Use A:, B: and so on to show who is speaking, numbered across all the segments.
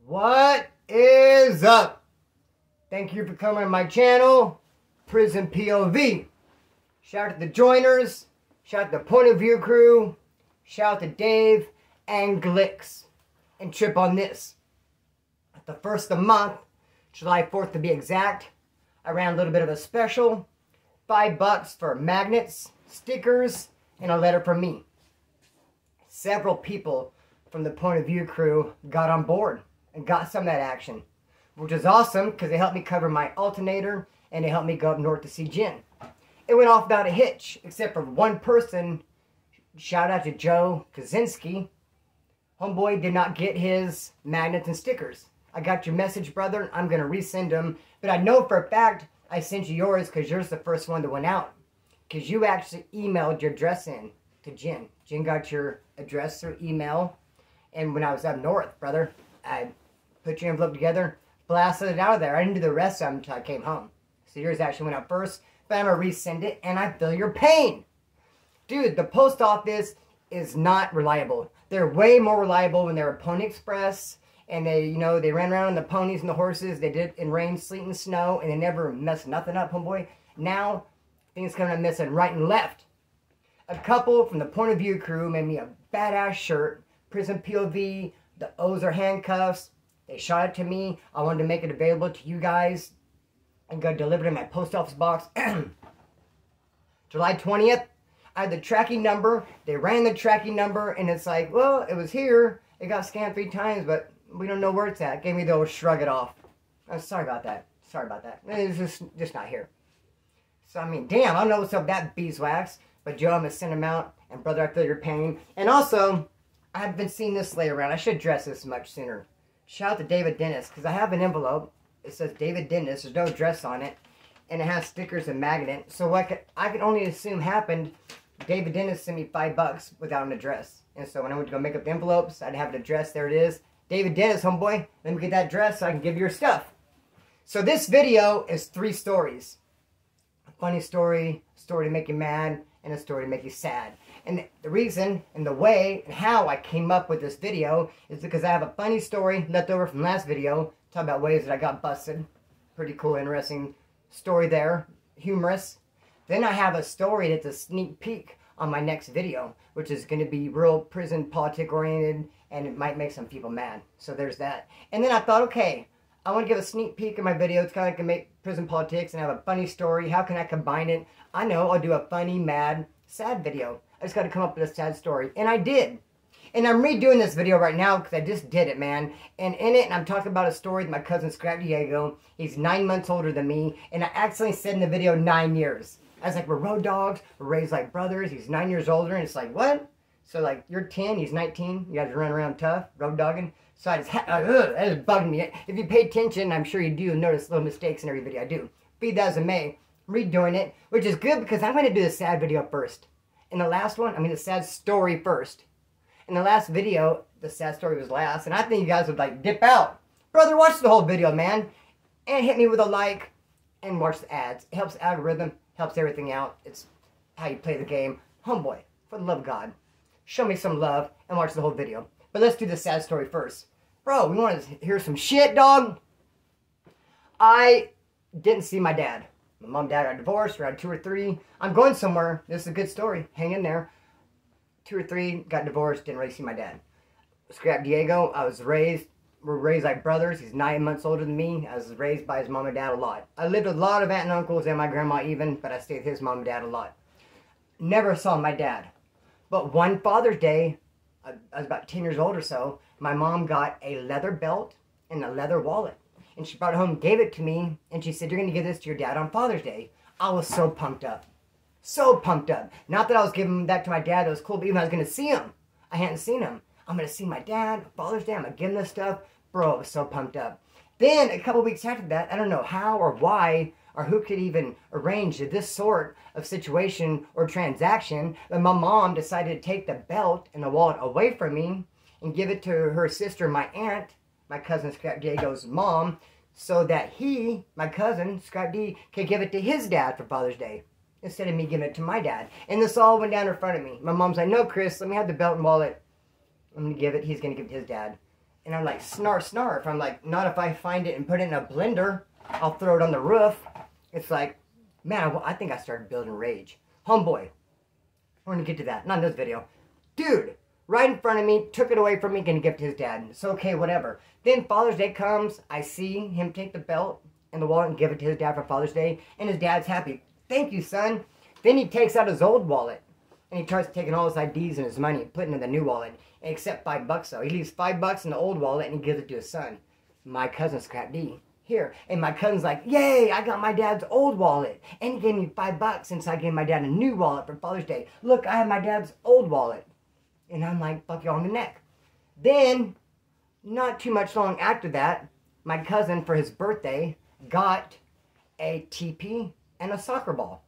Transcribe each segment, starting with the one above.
A: What is up? Thank you for coming to my channel, Prison POV. Shout out to the joiners, shout out to the Point of View crew, shout out to Dave and Glicks. And trip on this. At the first of the month, July 4th to be exact, I ran a little bit of a special. $5 for magnets, stickers, and a letter from me. Several people from the Point of View crew got on board and got some of that action, which is awesome because they helped me cover my alternator and they helped me go up north to see Jen. It went off without a hitch, except for one person. Shout out to Joe Kaczynski. Homeboy did not get his magnets and stickers. I got your message, brother. I'm going to resend them. But I know for a fact I sent you yours because yours the first one that went out. Because you actually emailed your address in to Jen. Jen got your address through email. And when I was up north, brother, I put your envelope together, blasted it out of there. I didn't do the rest of them until I came home. So yours actually went out first. But I'm going to resend it and I feel your pain. Dude, the post office is not reliable. They're way more reliable when they were Pony Express. And they, they ran around on the ponies and the horses. They did it in rain, sleet, and snow. And they never messed nothing up, homeboy. Now, things coming up missing right and left. A couple from the Point of View crew made me a badass shirt. Prison POV. The O's are handcuffs. They shot it to me. I wanted to make it available to you guys. And got delivered in my post office box. July 20th. I had the tracking number. They ran the tracking number. And it's like, well, it was here. It got scanned 3 times, but we don't know where it's at. Gave me the old shrug it off. I'm sorry about that. Sorry about that. It's just not here. So, I mean, damn, I don't know what's up with that beeswax. But, Joe, I'm going to send them out. And, brother, I feel your pain. And also, I've been seeing this lay around. I should address this much sooner. Shout out to David Dennis. Because I have an envelope. It says David Dennis. There's no address on it. And it has stickers and magnet. So, what I can only assume happened, David Dennis sent me $5 without an address. And so, when I went to go make up the envelopes, I didn't have an address. There it is. David Dennis, homeboy, let me get that address so I can give you your stuff. So this video is 3 stories. A funny story, a story to make you mad, and a story to make you sad. And the reason, and the way, and how I came up with this video is because I have a funny story left over from last video, talking about ways that I got busted. Pretty cool, interesting story there. Humorous. Then I have a story that's a sneak peek on my next video, which is going to be real prison politic oriented, and it might make some people mad. So there's that. And then I thought, okay, I want to give a sneak peek of my video. It's kind of like I make prison politics and have a funny story. How can I combine it? I know I'll do a funny, mad, sad video. I just got to come up with a sad story. And I did. And I'm redoing this video right now because I just did it, man. And in it, I'm talking about a story with my cousin Scrap Diego. He's 9 months older than me. And I accidentally said in the video 9 years. I was like, we're road dogs. We're raised like brothers. He's 9 years older. And it's like, what? So, like, you're 10, he's 19. You guys run around tough, road dogging. So I just, that is bugging me. If you pay attention, I'm sure you do notice little mistakes in every video I do. Be that as it may, I'm redoing it, which is good because I'm going to do the sad video first. In the last one, the sad story first. In the last video, the sad story was last, and I think you guys would, like, dip out. Brother, watch the whole video, man. And hit me with a like, and watch the ads. It helps the algorithm, helps everything out. It's how you play the game. Homeboy, for the love of God, show me some love and watch the whole video. But let's do the sad story first. Bro, we want to hear some shit, dog. I didn't see my dad. My mom and dad got divorced around 2 or 3. I'm going somewhere. This is a good story. Hang in there. 2 or 3, got divorced, didn't really see my dad. Scrap Diego, we're raised like brothers. He's 9 months older than me. I was raised by his mom and dad a lot. I lived with a lot of aunt and uncles and my grandma even, but I stayed with his mom and dad a lot. Never saw my dad. But one Father's Day, I was about 10 years old or so, my mom got a leather belt and a leather wallet. And she brought it home, gave it to me, and she said, you're going to give this to your dad on Father's Day. I was so pumped up. So pumped up. Not that I was giving that to my dad, it was cool, but even I was going to see him. I hadn't seen him. I'm going to see my dad, Father's Day, I'm going to give him this stuff. Bro, I was so pumped up. Then, a couple weeks after that, I don't know how or why, or who could even arrange this sort of situation or transaction, but my mom decided to take the belt and the wallet away from me and give it to her sister, my aunt, my cousin Scrap Diego's mom, so that he, my cousin, Scrap D, could give it to his dad for Father's Day, instead of me giving it to my dad. And this all went down in front of me. My mom's like, no, Chris, let me have the belt and wallet. I'm going to give it, he's going to give it to his dad. And I'm like, snarf, snarf. I'm like, not if I find it and put it in a blender. I'll throw it on the roof. It's like, man, I think I started building rage. Homeboy. We're going to get to that. Not in this video. Dude, right in front of me, took it away from me, going to give it to his dad. It's okay, whatever. Then Father's Day comes. I see him take the belt and the wallet and give it to his dad for Father's Day. And his dad's happy. Thank you, son. Then he takes out his old wallet. And he starts taking all his IDs and his money and putting it in the new wallet. Except $5 though. He leaves $5 in the old wallet and he gives it to his son. My cousin Scrap D. Here. And my cousin's like, yay, I got my dad's old wallet. And he gave me $5 since I gave my dad a new wallet for Father's Day. Look, I have my dad's old wallet. And I'm like, fuck you on the neck. Then, not too much long after that, my cousin, for his birthday, got a TP and a soccer ball.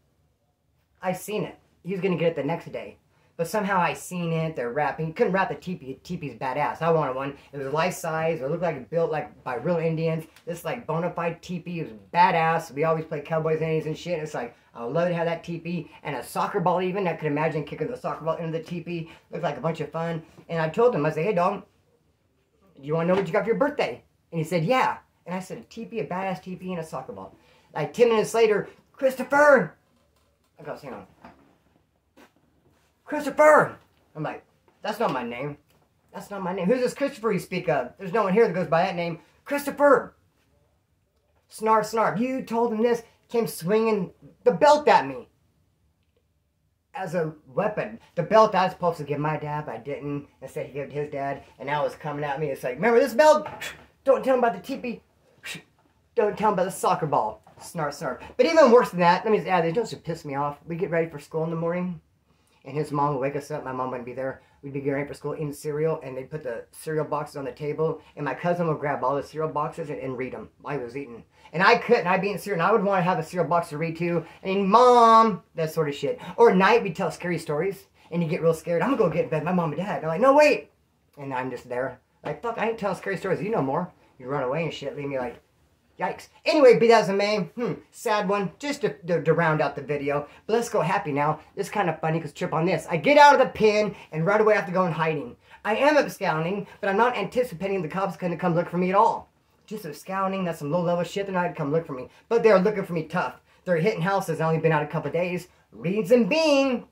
A: I seen it. He was going to get it the next day. But somehow I seen it. They're wrapping. You couldn't wrap the teepee. Teepee's badass. I wanted one. It was life size. It looked like it built like by real Indians. This like bona fide teepee. It was badass. We always play Cowboys and Indians and shit. It's like, I would love to have that teepee. And a soccer ball even. I could imagine kicking the soccer ball into the teepee. Looked like a bunch of fun. And I told him, I said, hey dog, do you want to know what you got for your birthday? And he said, yeah. And I said, a teepee, a badass teepee, and a soccer ball. Like 10 minutes later, Christopher! I got hang on. Christopher! I'm like, that's not my name. That's not my name. Who's this Christopher you speak of? There's no one here that goes by that name. Christopher! Snarf, snarf. You told him this. Came swinging the belt at me. As a weapon. The belt I was supposed to give my dad, but I didn't. Instead, he gave it to his dad. And now it's coming at me. It's like, remember this belt? Don't tell him about the teepee. Don't tell him about the soccer ball. Snarf, snarf. But even worse than that, let me just add this. Don't just piss me off. We get ready for school in the morning. And his mom would wake us up. My mom wouldn't be there. We'd be getting ready for school, eating cereal, and they'd put the cereal boxes on the table, and my cousin would grab all the cereal boxes and read them while he was eating. And I couldn't. I'd be eating cereal, and I would want to have a cereal box to read too. And Mom, that sort of shit. Or at night, we'd tell scary stories, and you get real scared. I'm going to go get in bed. My mom and dad. They're like, no, wait. And I'm just there. Like, fuck, I ain't telling scary stories. You know more. You run away and shit. Leave me like, yikes. Anyway, be that as it may, sad one, just to round out the video. But let's go happy now. This is kind of funny because trip on this. I get out of the pen and right away I have to go in hiding. I am absconding, but I'm not anticipating the cops going to come look for me at all. Just absconding, that's some low-level shit. They're not going to come look for me. But they're looking for me tough. They're hitting houses. I've only been out a couple of days. Reason being,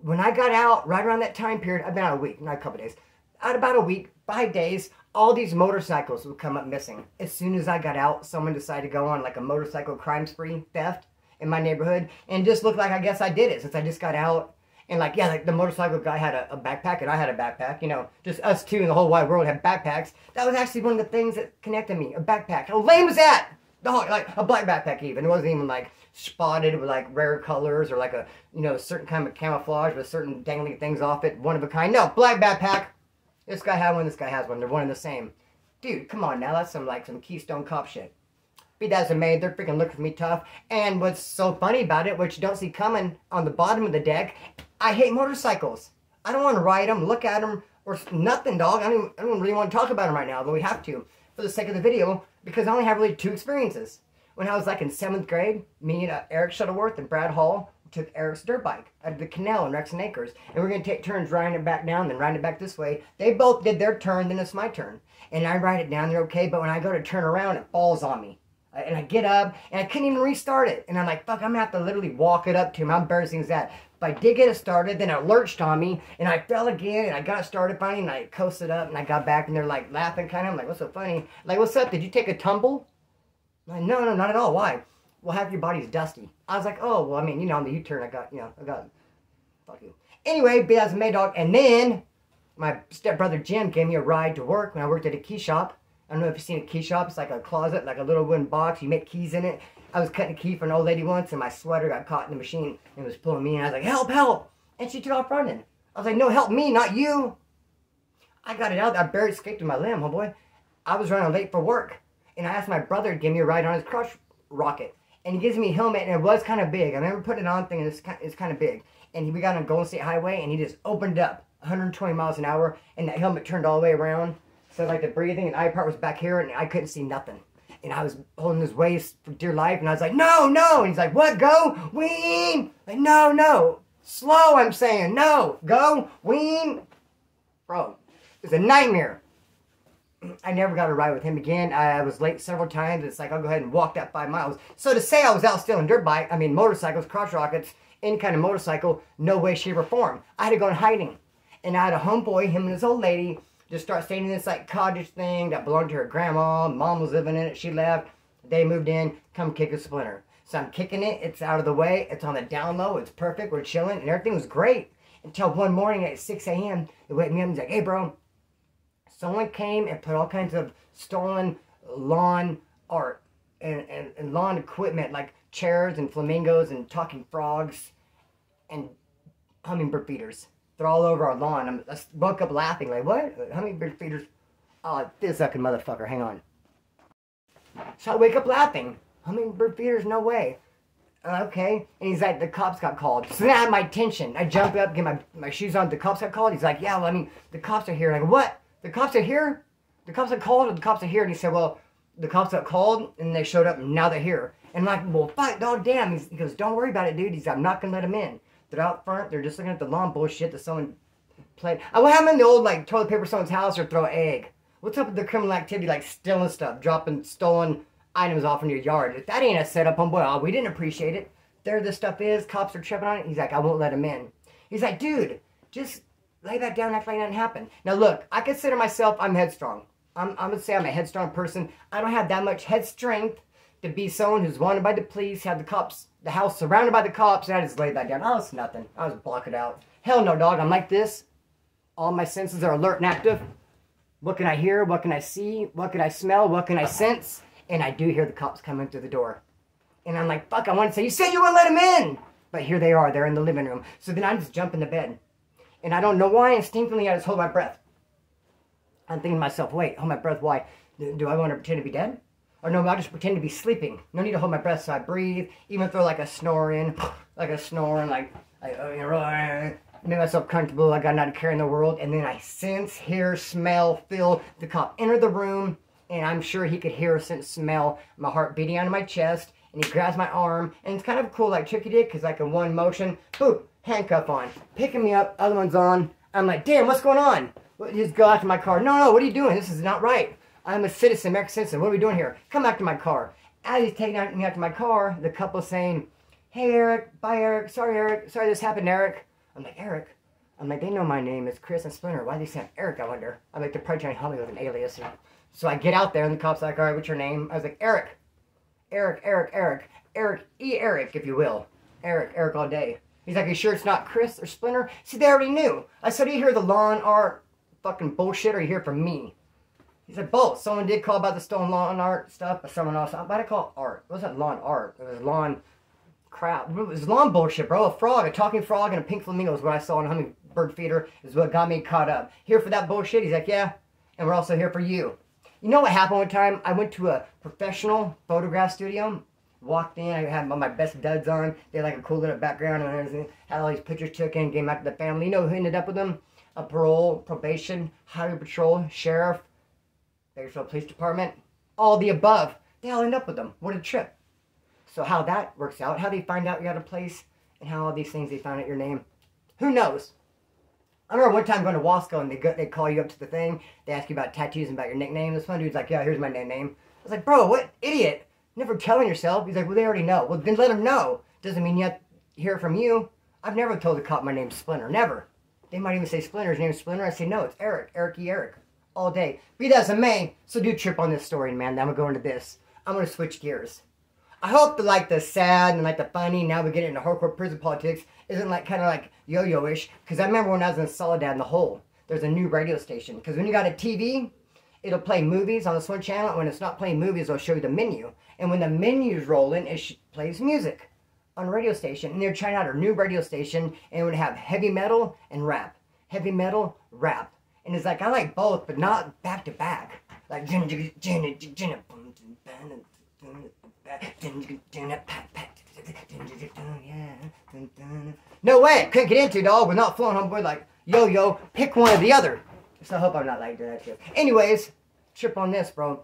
A: when I got out, right around that time period, I've been out a week, not a couple of days. Out about a week, 5 days, all these motorcycles would come up missing. As soon as I got out, someone decided to go on like a motorcycle crime spree, theft in my neighborhood. And it just looked like I guess I did it since I just got out. And like, yeah, like the motorcycle guy had a backpack and I had a backpack. You know, just us two in the whole wide world have backpacks. That was actually one of the things that connected me, a backpack. How lame was that? Oh, like a black backpack even. It wasn't even like spotted with like rare colors or like a, you know, certain kind of camouflage with certain dangly things off it. One of a kind. No, black backpack. This guy had one, this guy has one. They're one and the same. Dude, come on now. That's some Keystone Cop shit. Be that as it may, they're freaking looking for me tough. And what's so funny about it, which you don't see coming on the bottom of the deck, I hate motorcycles. I don't want to ride them, look at them, or nothing, dog. I don't really want to talk about them right now, but we have to for the sake of the video because I only have really 2 experiences. When I was like in 7th grade, me and Eric Shuttleworth and Brad Hall took Eric's dirt bike out of the canal in Rex and Acres. And we're going to take turns riding it back down, then riding it back this way. They both did their turn, then it's my turn. And I ride it down, they're okay, but when I go to turn around, it falls on me. And I get up, and I couldn't even restart it. And I'm like, fuck, I'm going to have to literally walk it up to him. How embarrassing is that? But I did get it started, then it lurched on me, and I fell again, and I got it started finally, and I coasted up, and I got back, and they're like laughing kind of. I'm like, what's so funny? Like, what's up? Did you take a tumble? I'm like, no, not at all. Why? Well, half your body's dusty. I was like, oh, well, I mean, you know, on the U-turn, I got, fuck you. Anyway, be as a May dog. And then my stepbrother Jim gave me a ride to work when I worked at a key shop. I don't know if you've seen a key shop. It's like a closet, like a little wooden box. You make keys in it. I was cutting a key for an old lady once, and my sweater got caught in the machine and it was pulling me in. I was like, help, help. And she took off running. I was like, no, help me, not you. I got it out. I barely escaped with my limb, homeboy. I was running late for work. And I asked my brother to give me a ride on his crush rocket. And he gives me a helmet, and it was kind of big. I remember putting it on thing, and it's kind of big. And we got on Golden State Highway, and he just opened up 120 miles an hour, and that helmet turned all the way around. So like the breathing and eye part was back here, and I couldn't see nothing. And I was holding his waist for dear life, and I was like, no, no. And he's like, what, go, wean. Like, no, slow, I'm saying, no, go, wean. Bro, it's a nightmare. I never got a ride with him again. I was late several times. It's like, I'll go ahead and walk that 5 miles. So to say I was out stealing dirt bike, I mean motorcycles, crotch rockets, any kind of motorcycle, no way, shape, or form. I had to go in hiding. And I had a homeboy, him and his old lady, just start staying in this like cottage thing that belonged to her grandma. Mom was living in it. She left. They moved in. Come kick a splinter. So I'm kicking it. It's out of the way. It's on the down low. It's perfect. We're chilling. And everything was great. Until one morning at 6 a.m. It wake me up and he's like, hey, bro. Someone came and put all kinds of stolen lawn art and lawn equipment like chairs and flamingos and talking frogs and hummingbird feeders. They're all over our lawn. I woke up laughing like, what? Hummingbird feeders? Oh, this sucking motherfucker. Hang on. So I wake up laughing. Hummingbird feeders? No way. Okay. And he's like, the cops got called. So then I have my attention. I jump up, get my shoes on. The cops got called. He's like, yeah, well, I mean, the cops are here. And I go, what? The cops are here? The cops are called or the cops are here? And he said, well, the cops got called and they showed up and now they're here. And I'm like, well, fuck, dog, damn. He goes, don't worry about it, dude. He's like, I'm not going to let them in. They're out front. They're just looking at the lawn bullshit that someone played. What happened in the old, like, toilet paper someone's house or throw an egg? What's up with the criminal activity, like stealing stuff, dropping stolen items off in your yard? If that ain't a setup, well, we didn't appreciate it. There this stuff is. Cops are tripping on it. He's like, I won't let him in. He's like, dude, just lay that down, act like nothing happened. Now, look, I consider myself, I'm headstrong. I'm going to say I'm a headstrong person. I don't have that much head strength to be someone who's wanted by the police, have the house surrounded by the cops, and I just laid that down. Oh, it's nothing. I was block it out. Hell no, dog. I'm like this. All my senses are alert and active. What can I hear? What can I see? What can I smell? What can I sense? And I do hear the cops coming through the door. And I'm like, fuck, I want to say, you said you wouldn't let him in! But here they are. They're in the living room. So then I just jump into bed. And I don't know why. Instinctively, I just hold my breath. I'm thinking to myself, wait, hold my breath, why? Do I want to pretend to be dead? Or no, I'll just pretend to be sleeping. No need to hold my breath, so I breathe. Even throw like a snore in. Like a snore, like make myself comfortable, like I'm not a care in the world. And then I sense, hear, smell, feel the cop enter the room. And I'm sure he could hear, sense, smell my heart beating out of my chest. And he grabs my arm. And it's kind of cool, like Tricky did, because like in one motion, boop, handcuff on. Picking me up, other one's on. I'm like, damn, what's going on? Just go out to my car. No, what are you doing? This is not right. I'm a citizen, American citizen. What are we doing here? Come back to my car. As he's taking me out to my car, the couple's saying, hey, Eric. Bye, Eric. Sorry, this happened, Eric. I'm like, Eric? I'm like, they know my name is Kris and Splinter. Why do they say Eric, I wonder? I'm like, they're probably trying to help me with an alias. So I get out there, and the cop's like, all right, what's your name? I was like, Eric. Eric. Eric, Eric, if you will. Eric all day. He's like, you sure it's not Kris or Splinter? See, they already knew. I said, do you hear the lawn art fucking bullshit, or you hear it from me? He said, both. Someone did call about the stolen lawn art stuff, but someone else, why did I call it art? It wasn't lawn art. It was lawn crap. It was lawn bullshit, bro. A frog, a talking frog, and a pink flamingo is what I saw on a hummingbird feeder, is what got me caught up. Here for that bullshit? He's like, yeah, and we're also here for you. You know what happened one time? I went to a professional photograph studio, walked in, I had my best duds on, they had like a cool little background and everything, had all these pictures taken, came back to the family. You know who ended up with them? A parole, probation, highway patrol, sheriff, Bakersfield Police Department, all the above. They all end up with them. What a trip. So how that works out, how they find out you're at a place, and how all these things they find out your name, who knows? I remember one time going to Wasco and they call you up to the thing, they ask you about tattoos and about your nickname. This one dude's like, yeah, here's my name. I was like, bro, what idiot? Never telling yourself. He's like, well, they already know. Well, then let them know. Doesn't mean you have to hear it from you. I've never told a cop my name's Splinter. Never. They might even say Splinter. His name's Splinter. I say, no, it's Eric. Eric. All day. Be that as it may, so do trip on this story, man. Then I'm going to go into this. I'm going to switch gears. I hope that like the sad and like the funny, now we get into hardcore prison politics, isn't like kind of like yo-yo-ish. Because I remember when I was in Soledad in the hole, there's a new radio station. Because when you got a TV, it'll play movies on this one channel. When it's not playing movies, it'll show you the menu. And when the menu's rolling, it plays music on a radio station. And they're trying out a new radio station, and it would have heavy metal and rap. Heavy metal, rap. And it's like, I like both, but not back to back. Like, no way, couldn't get into, dog. We're not flowing, homeboy. Like, yo, pick one or the other. So I hope I'm not like that shit. Anyways, trip on this, bro.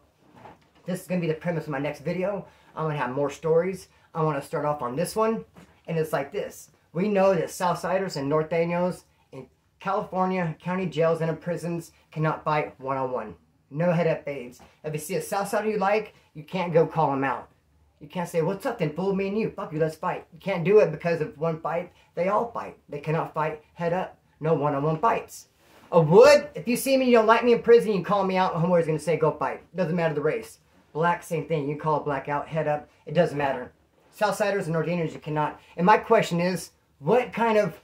A: This is going to be the premise of my next video. I'm going to have more stories. I want to start off on this one. And it's like this. We know that Southsiders and Norteños in California, county jails and in prisons cannot fight one-on-one. No head up fades. If you see a Southsider you like, you can't go call him out. You can't say, what's up then, fool, me and you. Fuck you, let's fight. You can't do it because of one fight. They all fight. They cannot fight head up. No one-on-one fights. A wood, if you see me, you don't like me in prison, you call me out, my homeboy's going to say, go fight. Doesn't matter the race. Black, same thing. You call a black out, head up. It doesn't matter. Southsiders and Northerners, you cannot. And my question is, what kind of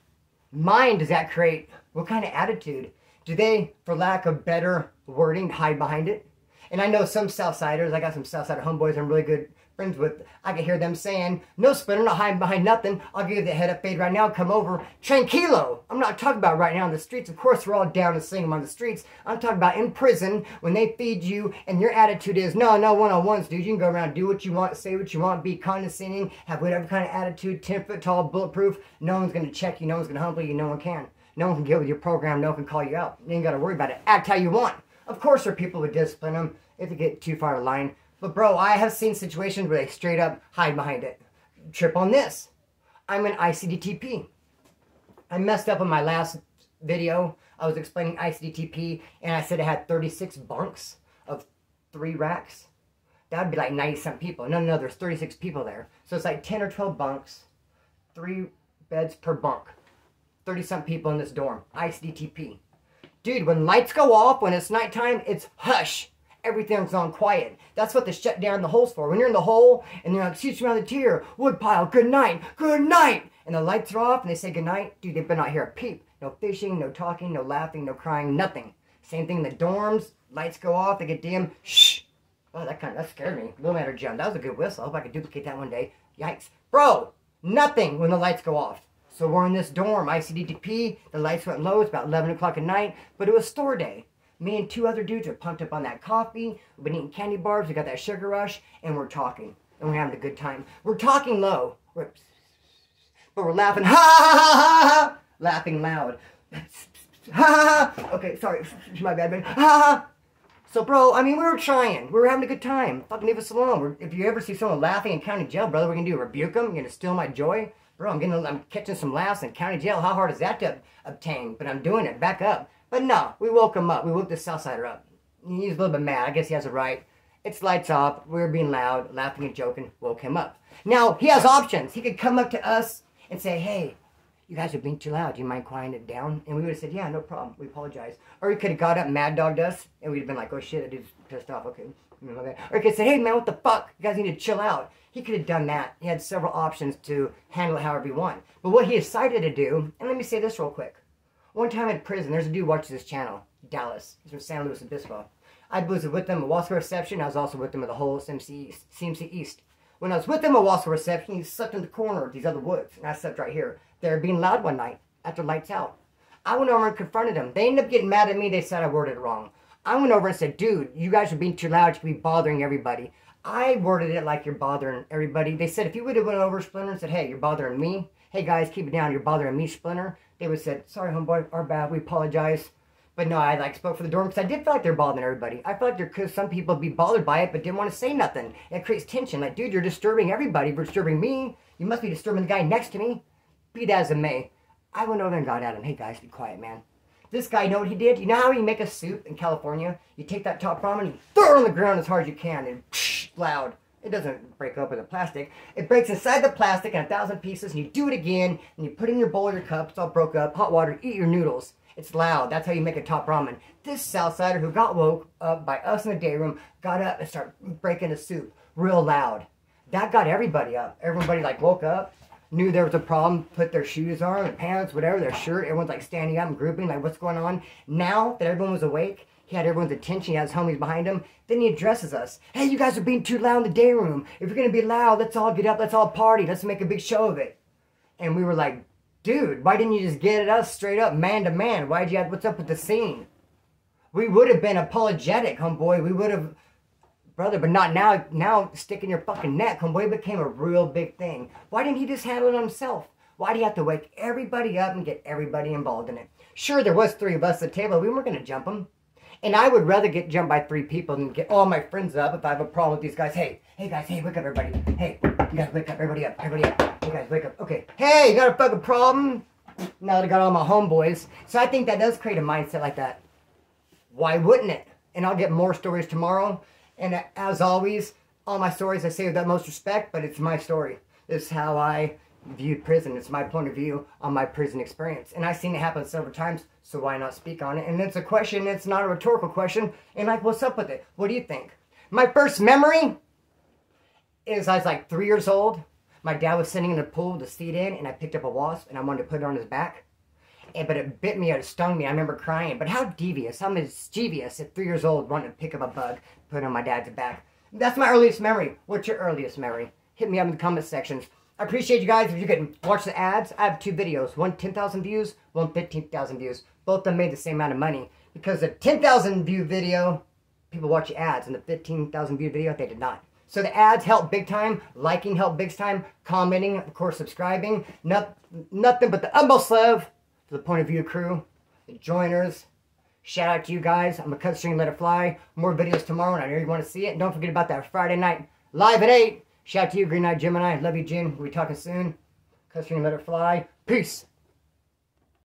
A: mind does that create? What kind of attitude? Do they, for lack of better wording, hide behind it? And I know some Southsiders, I got some Southsider homeboys I'm really good friends with, I can hear them saying, no, Splinter, not hiding behind nothing. I'll give you the head up fade right now. Come over. Tranquilo. I'm not talking about right now in the streets. Of course, we're all down to sing them on the streets. I'm talking about in prison when they feed you and your attitude is, no one-on-ones, dude. You can go around, do what you want, say what you want, be condescending, have whatever kind of attitude, 10 foot tall, bulletproof. No one's going to check you. No one's going to humble you. No one can. No one can get with your program. No one can call you out. You ain't got to worry about it. Act how you want. Of course, there are people who discipline them if they get too far to line. But bro, I have seen situations where they straight up hide behind it. Trip on this. I'm an ICDTP. I messed up in my last video. I was explaining ICDTP and I said it had 36 bunks of 3 racks. That would be like 90-some people. No, there's 36 people there. So it's like 10 or 12 bunks, 3 beds per bunk. 30-some people in this dorm. ICDTP. Dude, when lights go off, when it's nighttime, it's hush. Everything's on quiet. That's what they shut down the holes for. When you're in the hole and they're like, excuse me, around the tier, wood pile, good night, and the lights are off and they say good night, dude, they better not hear a peep. No fishing, no talking, no laughing, no crying, nothing. Same thing in the dorms. Lights go off, they get dim. Shh. Oh, that scared me. Little matter jump. That was a good whistle. I hope I could duplicate that one day. Yikes. Bro, nothing when the lights go off. So we're in this dorm, ICDTP. The lights went low. It's about 11 o'clock at night, but it was store day. Me and 2 other dudes are pumped up on that coffee. We've been eating candy bars. We got that sugar rush. And we're talking. And we're having a good time. We're talking low. But we're laughing. Ha ha ha ha ha. Laughing loud. Ha ha ha. Okay, sorry. My bad, man. Ha ha. So, bro, I mean, we were trying. We were having a good time. Fucking leave us alone. If you ever see someone laughing in county jail, brother, we're going to do rebuke them. You're going to steal my joy. Bro, I'm catching some laughs in county jail. How hard is that to obtain? But I'm doing it. Back up. But no, we woke him up. We woke the Southsider up. He's a little bit mad. I guess he has a right. It's lights off. We were being loud, laughing and joking. Woke him up. Now, he has options. He could come up to us and say, hey, you guys are being too loud. Do you mind quieting it down? And we would have said, yeah, no problem. We apologize. Or he could have got up, mad dogged us, and we'd have been like, oh shit, that dude's pissed off. Okay. Or he could say, hey man, what the fuck? You guys need to chill out. He could have done that. He had several options to handle it however he wanted. But what he decided to do, and let me say this real quick. One time in prison, there's a dude who watches this channel, Dallas. He's from San Luis Obispo. I was with them at Wasco Reception. I was also with them at the whole CMC East. When I was with them at Wasco Reception, he slept in the corner of these other woods. And I slept right here. They were being loud one night after lights out. I went over and confronted them. They ended up getting mad at me. They said I worded it wrong. I went over and said, dude, you guys are being too loud. You could be bothering everybody. I worded it like you're bothering everybody. They said, if you would have went over, Splinter, and said, hey, you're bothering me. Hey, guys, keep it down. You're bothering me, Splinter. They would have said, sorry, homeboy, our bad. We apologize. But no, I spoke for the dorm because I did feel like they're bothering everybody. I felt like there could some people be bothered by it but didn't want to say nothing. It creates tension. Like, dude, you're disturbing everybody. You're disturbing me. You must be disturbing the guy next to me. Be that as it may. I went over and got at him. Hey, guys, be quiet, man. This guy, you know what he did? You know how you make a soup in California? You take that top ramen and you throw it on the ground as hard as you can and psh, loud. It doesn't break open the plastic. It breaks inside the plastic in 1,000 pieces and you do it again and you put it in your bowl or your cup. It's all broke up. Hot water. Eat your noodles. It's loud. That's how you make a top ramen. This Southsider who got woke up by us in the day room got up and started breaking the soup real loud. That got everybody up. Everybody woke up, knew there was a problem, put their shoes on, their pants, whatever, their shirt. Everyone's standing up and grouping, what's going on? Now that everyone was awake, he had everyone's attention, he had his homies behind him. Then he addresses us. Hey, you guys are being too loud in the day room. If you're going to be loud, let's all get up, let's all party, let's make a big show of it. And we were like, dude, why didn't you just get at us straight up, man to man? Why'd you have, what's up with the scene? We would have been apologetic, homeboy. We would have, brother, but not now. Now, sticking your fucking neck, homeboy, became a real big thing. Why didn't he just handle it himself? Why do you have to wake everybody up and get everybody involved in it? Sure, there was 3 of us at the table. We weren't going to jump them. And I would rather get jumped by 3 people than get all my friends up if I have a problem with these guys. Hey guys, hey, wake up everybody. Hey, you guys wake up, everybody up, everybody up. Hey guys, wake up. Okay, hey, you got a fucking problem? Now that I got all my homeboys. So I think that does create a mindset like that. Why wouldn't it? And I'll get more stories tomorrow. And as always, all my stories I say with the utmost respect, but it's my story. This is how I viewed prison. It's my point of view on my prison experience. And I've seen it happen several times, so why not speak on it? And it's a question, it's not a rhetorical question. And like, what's up with it? What do you think? My first memory is I was like 3 years old. My dad was sitting in the pool with his feet in, and I picked up a wasp, and I wanted to put it on his back. But it bit me, it stung me. I remember crying. But how devious, how mischievous at 3 years old wanting to pick up a bug, put it on my dad's back. That's my earliest memory. What's your earliest memory? Hit me up in the comment sections. I appreciate you guys. If you can watch the ads, I have 2 videos. One 10,000 views, one 15,000 views. Both of them made the same amount of money. Because the 10,000 view video, people watch the ads. And the 15,000 view video, they did not. So the ads help big time. Liking helped big time. Commenting, of course, subscribing. Nothing but the utmost love for the Point of View crew. The joiners. Shout out to you guys. I'm going to cut string, let it fly. More videos tomorrow, and I know you want to see it. And don't forget about that Friday night live at 8. Shout out to you, Green Eyed Gemini. Love you, Jen. We'll be talking soon. Cut string, let it fly. Peace.